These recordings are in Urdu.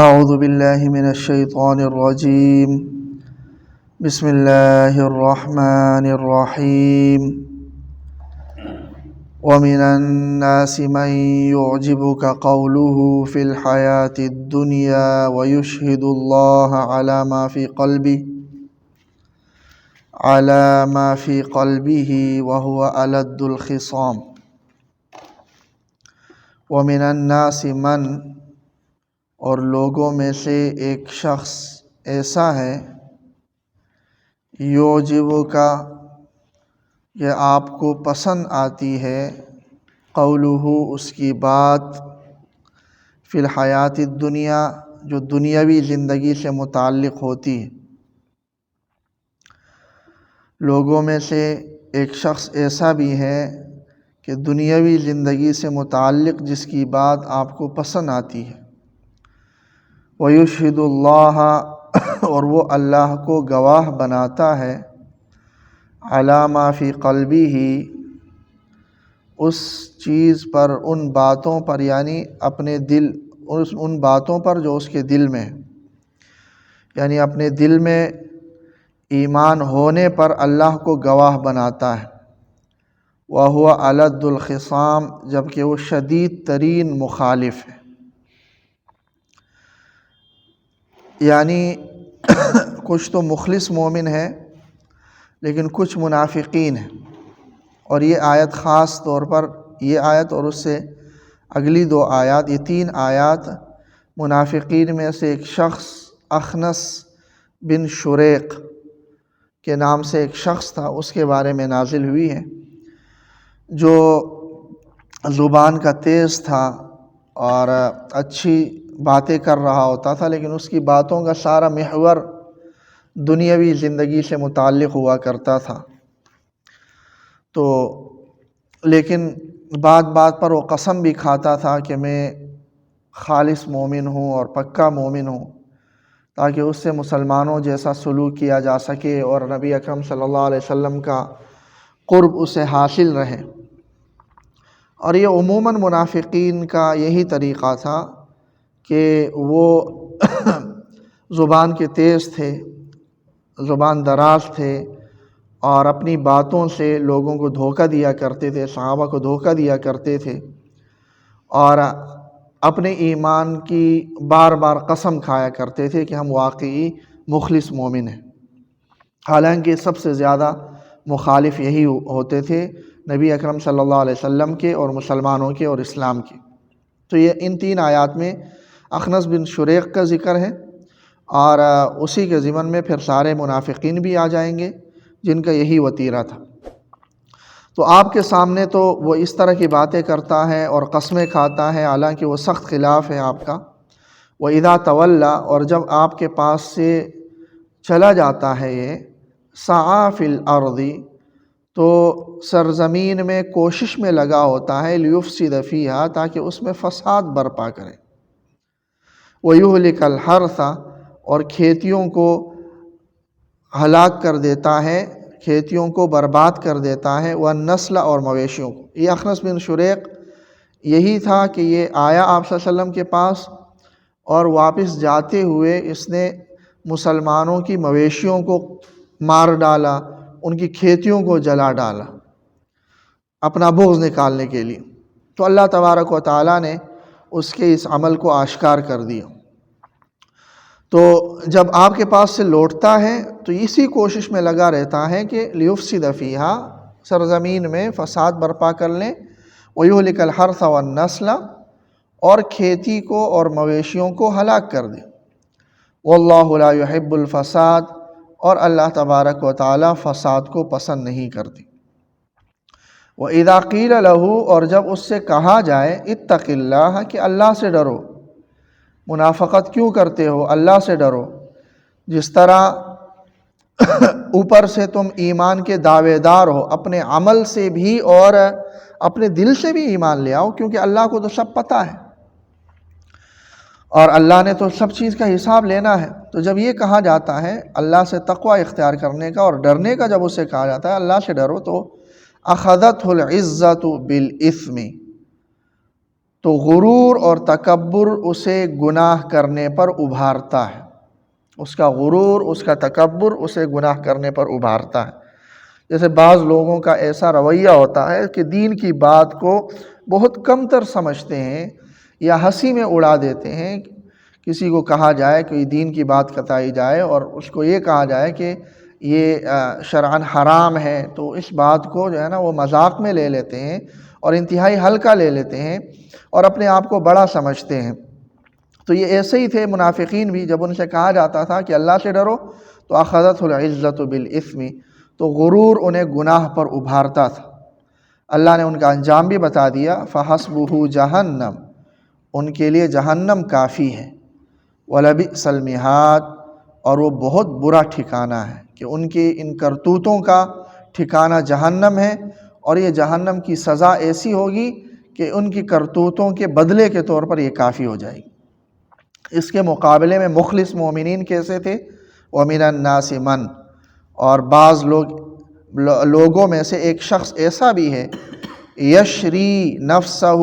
اعوذ باللہ من الشیطان الرجیم بسم اللہ الرحمن الرحیم ومن الناس من يعجبك قوله في الحياة الدنيا ويشهد الله على ما في قلبه وهو ألد الخصام ومن الناس من، اور لوگوں میں سے ایک شخص ایسا ہے، یعجبک، کہ آپ کو پسند آتی ہے، قولہ، اس کی بات، فی الحیات الدنیا، جو دنیاوی زندگی سے متعلق ہوتی ہے۔ لوگوں میں سے ایک شخص ایسا بھی ہے کہ دنیاوی زندگی سے متعلق جس کی بات آپ کو پسند آتی ہے، وَيُشْهِدُ اللَّهَ، اور وہ اللہ کو گواہ بناتا ہے، عَلَى مَا فِي قَلْبِهِ، اس چیز پر، ان باتوں پر، یعنی اپنے دل، ان باتوں پر جو اس کے دل میں، یعنی اپنے دل میں ایمان ہونے پر اللہ کو گواہ بناتا ہے، وَهُوَ أَلَدُّ الْخِصَامِ، جبکہ وہ شدید ترین مخالف ہے۔ یعنی کچھ تو مخلص مومن ہیں لیکن کچھ منافقین ہیں، اور یہ آیت خاص طور پر، یہ آیت اور اس سے اگلی دو آیات، یہ تین آیات منافقین میں سے ایک شخص، اخنس بن شریق کے نام سے ایک شخص تھا، اس کے بارے میں نازل ہوئی ہے، جو زبان کا تیز تھا اور اچھی باتیں کر رہا ہوتا تھا، لیکن اس کی باتوں کا سارا محور دنیاوی زندگی سے متعلق ہوا کرتا تھا۔ تو لیکن بات بات پر وہ قسم بھی کھاتا تھا کہ میں خالص مومن ہوں اور پکا مومن ہوں، تاکہ اس سے مسلمانوں جیسا سلوک کیا جا سکے اور نبی اکرم صلی اللہ علیہ وسلم کا قرب اسے حاصل رہے۔ اور یہ عموماً منافقین کا یہی طریقہ تھا کہ وہ زبان کے تیز تھے، زبان دراز تھے، اور اپنی باتوں سے لوگوں کو دھوکہ دیا کرتے تھے، صحابہ کو دھوکہ دیا کرتے تھے، اور اپنے ایمان کی بار بار قسم کھایا کرتے تھے کہ ہم واقعی مخلص مومن ہیں، حالانکہ سب سے زیادہ مخالف یہی ہوتے تھے نبی اکرم صلی اللہ علیہ وسلم کے اور مسلمانوں کے اور اسلام کے۔ تو یہ ان تین آیات میں اخنس بن شریق کا ذکر ہے، اور اسی کے ضمن میں پھر سارے منافقین بھی آ جائیں گے جن کا یہی وتیرہ تھا۔ تو آپ کے سامنے تو وہ اس طرح کی باتیں کرتا ہے اور قسمیں کھاتا ہے، حالانکہ وہ سخت خلاف ہے آپ کا۔ وَإِذَا تَوَلَّى، اور جب آپ کے پاس سے چلا جاتا ہے یہ، سعیٰ فِی الْأَرْضِ، تو سرزمین میں کوشش میں لگا ہوتا ہے، لِیُفْسِدَ فِیہا، تاکہ اس میں فساد برپا کرے، وَیُہْلِکَ الْحَرْثَ، اور کھیتیوں کو ہلاک کر دیتا ہے، کھیتیوں کو برباد کر دیتا ہے، وَالنَّسْلَ، اور مویشیوں کو۔ یہ اخنس بن شریق یہی تھا کہ یہ آیا آپ صلی اللہ علیہ وسلم کے پاس، اور واپس جاتے ہوئے اس نے مسلمانوں کی مویشیوں کو مار ڈالا، ان کی کھیتیوں کو جلا ڈالا، اپنا بغض نکالنے کے لیے۔ تو اللہ تبارک و تعالیٰ نے اس کے اس عمل کو آشکار کر دیا۔ تو جب آپ کے پاس سے لوٹتا ہے تو اسی کوشش میں لگا رہتا ہے کہ لیفسد فیہا، سرزمین میں فساد برپا کر لیں، ویہلک الحرث والنسل، اور کھیتی کو اور مویشیوں کو ہلاک کر دیں، واللہ لا یحب الفساد، اور اللہ تبارک و تعالی فساد کو پسند نہیں کرتی۔ وَإِذَا قِيلَ لَهُ، اور جب اس سے کہا جائے، اتق اللہ، کہ اللہ سے ڈرو، منافقت کیوں کرتے ہو، اللہ سے ڈرو، جس طرح اوپر سے تم ایمان کے دعوے دار ہو، اپنے عمل سے بھی اور اپنے دل سے بھی ایمان لے آؤ، کیونکہ اللہ کو تو سب پتہ ہے اور اللہ نے تو سب چیز کا حساب لینا ہے۔ تو جب یہ کہا جاتا ہے اللہ سے تقوی اختیار کرنے کا اور ڈرنے کا، جب اسے کہا جاتا ہے اللہ سے ڈرو، تو اخذتہ العزۃ بالاسم، تو غرور اور تکبر اسے گناہ کرنے پر ابھارتا ہے، اس کا غرور، اس کا تکبر اسے گناہ کرنے پر ابھارتا ہے۔ جیسے بعض لوگوں کا ایسا رویہ ہوتا ہے کہ دین کی بات کو بہت کم تر سمجھتے ہیں یا ہنسی میں اڑا دیتے ہیں۔ کسی کو کہا جائے کہ دین کی بات بتائی جائے اور اس کو یہ کہا جائے کہ یہ شرعاً حرام ہے، تو اس بات کو جو ہے نا وہ مذاق میں لے لیتے ہیں اور انتہائی ہلکا لے لیتے ہیں اور اپنے آپ کو بڑا سمجھتے ہیں۔ تو یہ ایسے ہی تھے منافقین بھی، جب ان سے کہا جاتا تھا کہ اللہ سے ڈرو تو اخذتہ العزۃ بالاسم، تو غرور انہیں گناہ پر ابھارتا تھا۔ اللہ نے ان کا انجام بھی بتا دیا، فحسبہ جہنم، ان کے لیے جہنم کافی ہے، ولبئس المہاد، اور وہ بہت برا ٹھکانہ ہے کہ ان کی ان کرتوتوں کا ٹھکانہ جہنم ہے، اور یہ جہنم کی سزا ایسی ہوگی کہ ان کی کرتوتوں کے بدلے کے طور پر یہ کافی ہو جائے گی۔ اس کے مقابلے میں مخلص مومنین کیسے تھے؟ وَمِنَ النَّاسِ مَن، اور بعض لوگوں میں سے ایک شخص ایسا بھی ہے، یشری نفسہ،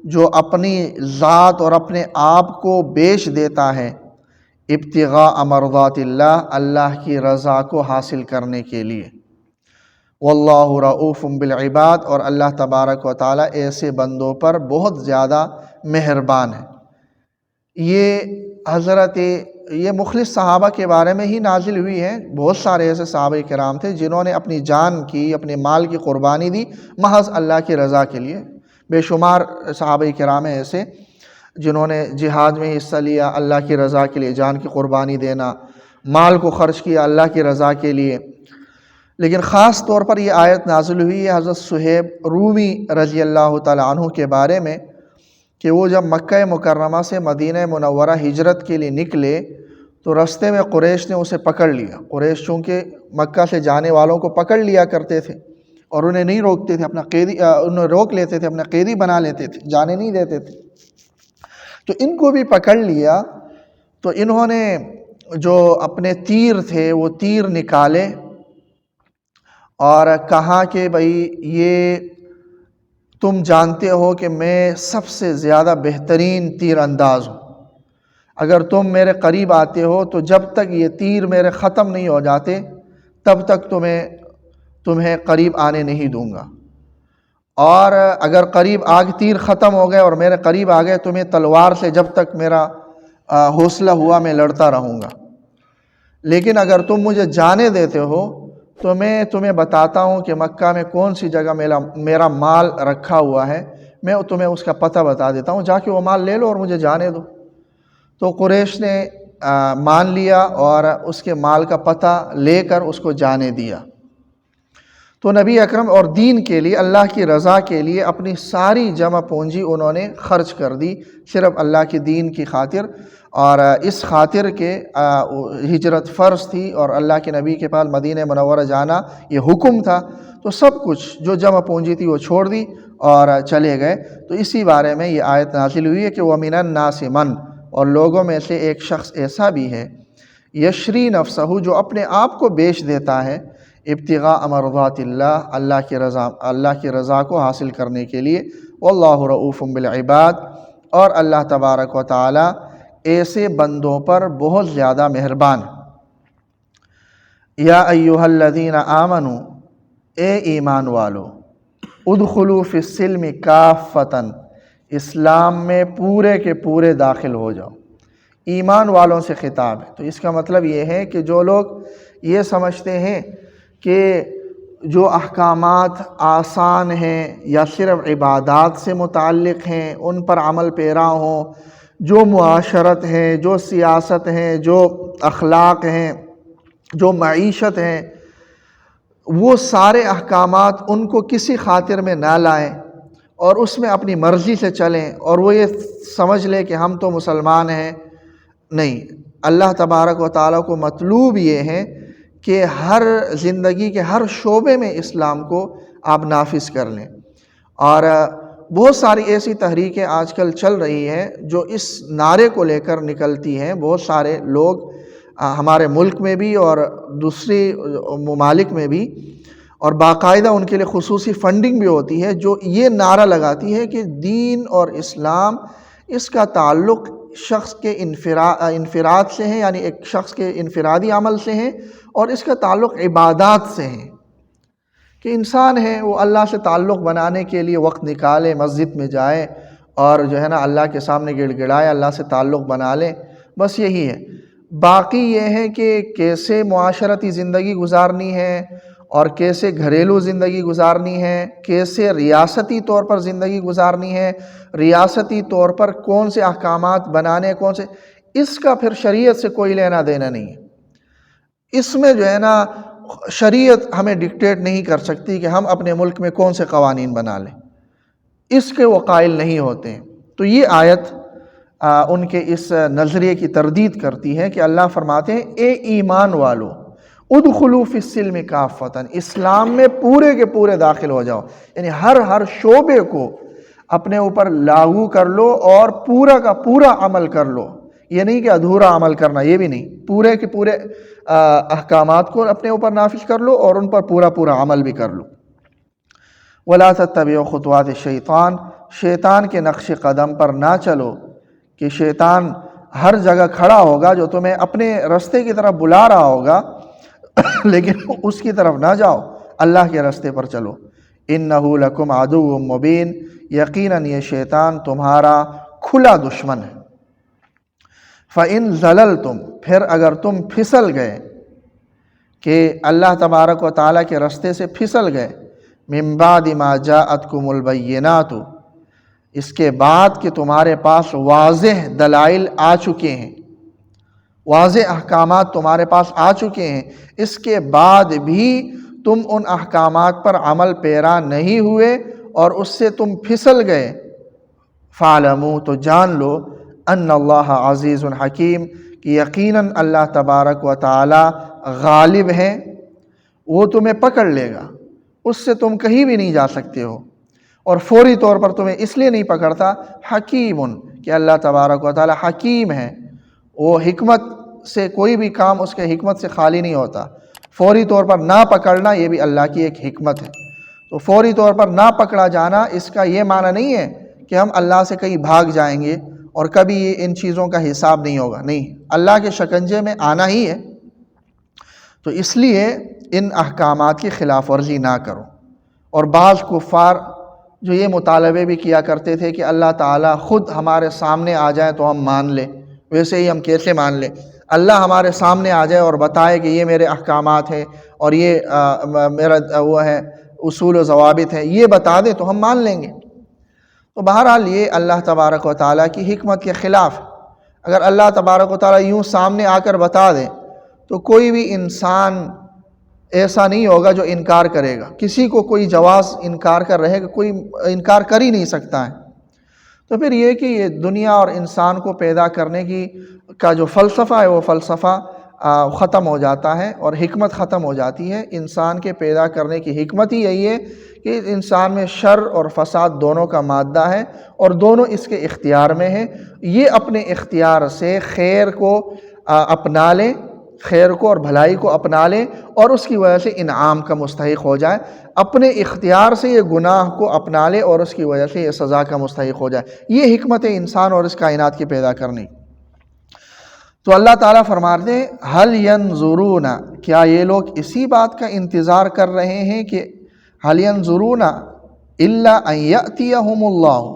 جو اپنی ذات اور اپنے آپ کو بیچ دیتا ہے، ابتغاء مرضات اللہ، اللہ کی رضا کو حاصل کرنے کے لیے، واللہ رؤوف بالعباد، اور اللہ تبارک و تعالیٰ ایسے بندوں پر بہت زیادہ مہربان ہے۔ یہ مخلص صحابہ کے بارے میں ہی نازل ہوئی ہے۔ بہت سارے ایسے صحابہ کرام تھے جنہوں نے اپنی جان کی، اپنے مال کی قربانی دی محض اللہ کی رضا کے لیے۔ بے شمار صحابہ کرام ہیں ایسے جنہوں نے جہاد میں حصہ لیا اللہ کی رضا کے لیے، جان کی قربانی دینا، مال کو خرچ کیا اللہ کی رضا کے لیے۔ لیکن خاص طور پر یہ آیت نازل ہوئی ہے حضرت صہیب رومی رضی اللہ تعالیٰ عنہ کے بارے میں کہ وہ جب مکہ مکرمہ سے مدینہ منورہ ہجرت کے لیے نکلے تو رستے میں قریش نے اسے پکڑ لیا۔ قریش چونکہ مکہ سے جانے والوں کو پکڑ لیا کرتے تھے اور انہیں نہیں روکتے تھے، اپنا قیدی انہیں روک لیتے تھے، اپنا قیدی بنا لیتے تھے، جانے نہیں دیتے تھے۔ تو ان کو بھی پکڑ لیا، تو انہوں نے جو اپنے تیر تھے وہ تیر نکالے اور کہا کہ بھئی یہ تم جانتے ہو کہ میں سب سے زیادہ بہترین تیر انداز ہوں، اگر تم میرے قریب آتے ہو تو جب تک یہ تیر میرے ختم نہیں ہو جاتے تب تک تمہیں قریب آنے نہیں دوں گا، اور اگر قریب تیر ختم ہو گئے اور میرے قریب آ گئے تمہیں تلوار سے جب تک میرا حوصلہ ہوا میں لڑتا رہوں گا، لیکن اگر تم مجھے جانے دیتے ہو تو میں تمہیں بتاتا ہوں کہ مکہ میں کون سی جگہ میرا مال رکھا ہوا ہے، میں تمہیں اس کا پتہ بتا دیتا ہوں، جا کے وہ مال لے لو اور مجھے جانے دو۔ تو قریش نے مان لیا اور اس کے مال کا پتہ لے کر اس کو جانے دیا۔ تو نبی اکرم اور دین کے لیے، اللہ کی رضا کے لیے اپنی ساری جمع پونجی انہوں نے خرچ کر دی صرف اللہ کے دین کی خاطر، اور اس خاطر کہ ہجرت فرض تھی اور اللہ کے نبی کے پاس مدینہ منورہ جانا یہ حکم تھا، تو سب کچھ جو جمع پونجی تھی وہ چھوڑ دی اور چلے گئے۔ تو اسی بارے میں یہ آیت نازل ہوئی ہے کہ وَمِنَ النَّاسِ مَن، اور لوگوں میں سے ایک شخص ایسا بھی ہے، یشری نفسہ، جو اپنے آپ کو بیچ دیتا ہے، ابتغاء مرضات اللہ، اللہ کی رضا کو حاصل کرنے کے لیے، واللہ رؤوف بالعباد، اور اللہ تبارک و تعالی ایسے بندوں پر بہت زیادہ مہربان ہے۔ یا ایھا الذین آمنوا، اے ایمان والو، ادخلوا فی السلم کافۃ، اسلام میں پورے کے پورے داخل ہو جاؤ۔ ایمان والوں سے خطاب ہے، تو اس کا مطلب یہ ہے کہ جو لوگ یہ سمجھتے ہیں کہ جو احکامات آسان ہیں یا صرف عبادات سے متعلق ہیں ان پر عمل پیرا ہوں، جو معاشرت ہیں، جو سیاست ہیں، جو اخلاق ہیں، جو معیشت ہیں، وہ سارے احکامات ان کو کسی خاطر میں نہ لائیں اور اس میں اپنی مرضی سے چلیں اور وہ یہ سمجھ لیں کہ ہم تو مسلمان ہیں۔ نہیں، اللہ تبارک و تعالیٰ کو مطلوب یہ ہے کہ ہر زندگی کے ہر شعبے میں اسلام کو آپ نافذ کر لیں۔ اور بہت ساری ایسی تحریکیں آج کل چل رہی ہیں جو اس نعرے کو لے کر نکلتی ہیں، بہت سارے لوگ ہمارے ملک میں بھی اور دوسری ممالک میں بھی، اور باقاعدہ ان کے لیے خصوصی فنڈنگ بھی ہوتی ہے جو یہ نعرہ لگاتی ہے کہ دین اور اسلام اس کا تعلق شخص کے انفراد سے ہے، یعنی ایک شخص کے انفرادی عمل سے ہے، اور اس کا تعلق عبادات سے ہے کہ انسان ہے وہ اللہ سے تعلق بنانے کے لیے وقت نکالے، مسجد میں جائے اور جو ہے نا اللہ کے سامنے گڑ گڑائے، اللہ سے تعلق بنا لے، بس یہی ہے۔ باقی یہ ہے کہ کیسے معاشرتی زندگی گزارنی ہے اور کیسے گھریلو زندگی گزارنی ہے، کیسے ریاستی طور پر زندگی گزارنی ہے، ریاستی طور پر کون سے احکامات بنانے، کون سے، اس کا پھر شریعت سے کوئی لینا دینا نہیں ہے۔ اس میں جو ہے نا شریعت ہمیں ڈکٹیٹ نہیں کر سکتی کہ ہم اپنے ملک میں کون سے قوانین بنا لیں، اس کے وہ قائل نہیں ہوتے ہیں۔ تو یہ آیت ان کے اس نظریے کی تردید کرتی ہے کہ اللہ فرماتے ہیں اے ایمان والو ادخلوا فی السلم کافۃ، اسلام میں پورے کے پورے داخل ہو جاؤ، یعنی ہر شعبے کو اپنے اوپر لاگو کر لو اور پورا کا پورا عمل کر لو۔ یہ نہیں کہ ادھورا عمل کرنا، یہ بھی نہیں، پورے کے پورے احکامات کو اپنے اوپر نافذ کر لو اور ان پر پورا پورا عمل بھی کر لو۔ وَلَا تَتَّبِعُوا خُطُوَاتِ الشَّيْطَانِ، شیطان کے نقش قدم پر نہ چلو، کہ شیطان ہر جگہ کھڑا ہوگا جو تمہیں اپنے رستے کی طرف بلا رہا ہوگا لیکن اس کی طرف نہ جاؤ، اللہ کے رستے پر چلو۔ إِنَّهُ لَكُمْ عَدُوٌّ مُّبِينٌ، یقیناً یہ شیطان تمہارا کھلا دشمن ہے۔ فَإِن زَلَلْتُمْ، پھر اگر تم پھسل گئے، کہ اللہ تبارک و تعالیٰ کے رستے سے پھسل گئے، مِن بَعْدِ مَا جَاءَتْكُمُ الْبَيِّنَاتُ، اس کے بعد کہ تمہارے پاس واضح دلائل آ چکے ہیں، واضح احکامات تمہارے پاس آ چکے ہیں، اس کے بعد بھی تم ان احکامات پر عمل پیرا نہیں ہوئے اور اس سے تم پھسل گئے، فَاعْلَمُوا، تو جان لو، ان اللہ عزیز حکیم، کہ یقیناً اللہ تبارک و تعالی غالب ہے، وہ تمہیں پکڑ لے گا، اس سے تم کہیں بھی نہیں جا سکتے ہو، اور فوری طور پر تمہیں اس لیے نہیں پکڑتا، حکیم، کہ اللہ تبارک و تعالی حکیم ہے، وہ حکمت سے کوئی بھی کام اس کے حکمت سے خالی نہیں ہوتا۔ فوری طور پر نہ پکڑنا یہ بھی اللہ کی ایک حکمت ہے۔ تو فوری طور پر نہ پکڑا جانا اس کا یہ معنی نہیں ہے کہ ہم اللہ سے کہیں بھاگ جائیں گے اور کبھی ان چیزوں کا حساب نہیں ہوگا، نہیں، اللہ کے شکنجے میں آنا ہی ہے۔ تو اس لیے ان احکامات کی خلاف ورزی نہ کرو۔ اور بعض کفار جو یہ مطالبے بھی کیا کرتے تھے کہ اللہ تعالیٰ خود ہمارے سامنے آ جائے تو ہم مان لیں، ویسے ہی ہم کیسے مان لیں؟ اللہ ہمارے سامنے آ جائے اور بتائے کہ یہ میرے احکامات ہیں اور یہ میرا وہ ہے اصول و ضوابط ہیں، یہ بتا دے تو ہم مان لیں گے۔ تو بہرحال یہ اللہ تبارک و تعالیٰ کی حکمت کے خلاف ہے۔ اگر اللہ تبارک و تعالیٰ یوں سامنے آ کر بتا دے تو کوئی بھی انسان ایسا نہیں ہوگا جو انکار کرے گا، کسی کو کوئی جواز انکار کر رہے گا، کوئی انکار کر ہی نہیں سکتا ہے۔ تو پھر یہ کہ یہ دنیا اور انسان کو پیدا کرنے کا جو فلسفہ ہے وہ فلسفہ ختم ہو جاتا ہے اور حکمت ختم ہو جاتی ہے۔ انسان کے پیدا کرنے کی حکمت ہی یہی ہے کہ انسان میں شر اور فساد دونوں کا مادہ ہے اور دونوں اس کے اختیار میں ہیں۔ یہ اپنے اختیار سے خیر کو اپنا لے، خیر کو اور بھلائی کو اپنا لے اور اس کی وجہ سے انعام کا مستحق ہو جائے، اپنے اختیار سے یہ گناہ کو اپنا لے اور اس کی وجہ سے یہ سزا کا مستحق ہو جائے۔ یہ حکمت ہے انسان اور اس کائنات کی پیدا کرنے۔ تو اللہ تعالیٰ فرماتے ہیں هل ينظرون، کیا یہ لوگ اسی بات کا انتظار کر رہے ہیں کہ هل ينظرون الا ان يأتيهم اللہ،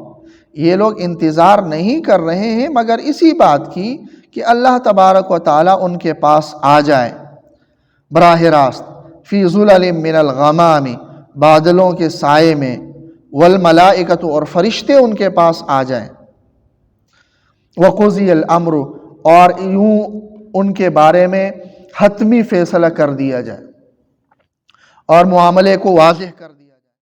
یہ لوگ انتظار نہیں کر رہے ہیں مگر اسی بات کی کہ اللہ تبارک و تعالیٰ ان کے پاس آ جائے براہ راست، فی ظلل من الغمام، بادلوں کے سائے میں، والملائکۃ، اور فرشتے ان کے پاس آ جائیں، وقضی الامر، اور یوں ان کے بارے میں حتمی فیصلہ کر دیا جائے اور معاملے کو واضح کر دیا